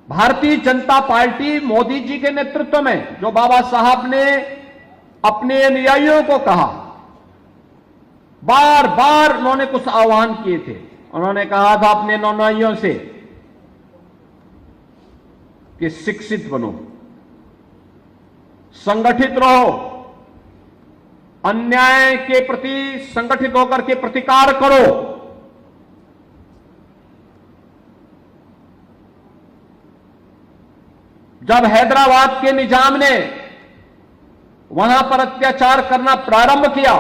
Bharatiya Janata party Modi ji के नेतृत्व में जो बाबा साहब ने अपने अनुयायियों को कहा, बार बार उन्होंने कुछ आह्वान किए थे। उन्होंने कहा था अपने अनुयायियों से कि शिक्षित बनो, संगठित रहो, अन्याय के प्रति संगठित होकर के प्रतिकार करो। जब हैदराबाद के निजाम ने वहां पर अत्याचार करना प्रारंभ किया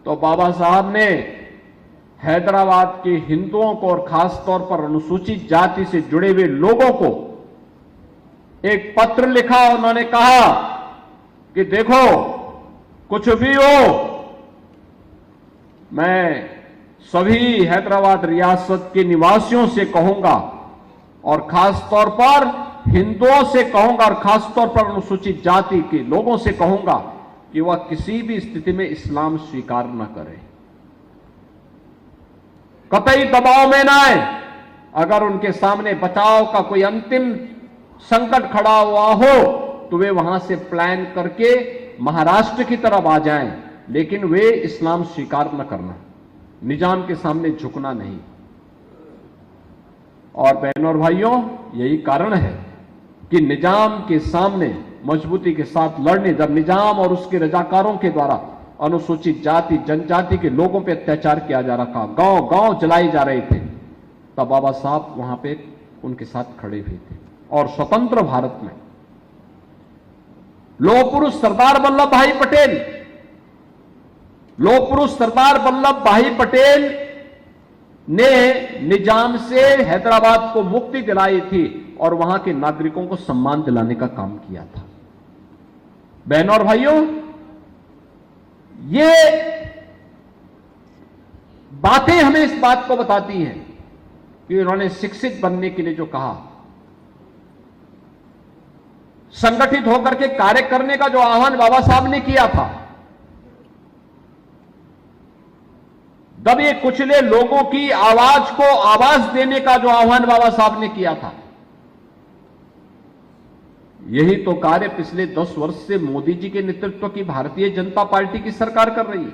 तो बाबा साहब ने हैदराबाद के हिंदुओं को और खास तौर पर अनुसूचित जाति से जुड़े हुए लोगों को एक पत्र लिखा। उन्होंने कहा कि देखो, कुछ भी हो, मैं सभी हैदराबाद रियासत के निवासियों से कहूंगा और खास तौर पर हिंदुओं से कहूंगा और खास तौर पर अनुसूचित जाति के लोगों से कहूंगा कि वह किसी भी स्थिति में इस्लाम स्वीकार न करें, कतई दबाव में ना आए। अगर उनके सामने बचाव का कोई अंतिम संकट खड़ा हुआ हो तो वे वहां से प्लान करके महाराष्ट्र की तरफ आ जाएं, लेकिन वे इस्लाम स्वीकार न करना, निजाम के सामने झुकना नहीं। और बहनों और भाइयों, यही कारण है कि निजाम के सामने मजबूती के साथ लड़ने, जब निजाम और उसके रजाकारों के द्वारा अनुसूचित जाति जनजाति के लोगों पर अत्याचार किया जा रहा था, गांव गांव जलाए जा रहे थे, तब बाबा साहब वहां पे उनके साथ खड़े हुए थे। और स्वतंत्र भारत में लोह पुरुष सरदार वल्लभ भाई पटेल, लोह पुरुष सरदार वल्लभ भाई पटेल ने निजाम से हैदराबाद को मुक्ति दिलाई थी और वहां के नागरिकों को सम्मान दिलाने का काम किया था। बहनों और भाइयों, ये बातें हमें इस बात को बताती हैं कि उन्होंने शिक्षित बनने के लिए जो कहा, संगठित होकर के कार्य करने का जो आह्वान बाबा साहब ने किया था, दबे कुचले लोगों की आवाज को आवाज देने का जो आह्वान बाबा साहब ने किया था, यही तो कार्य पिछले 10 वर्ष से मोदी जी के नेतृत्व की भारतीय जनता पार्टी की सरकार कर रही है।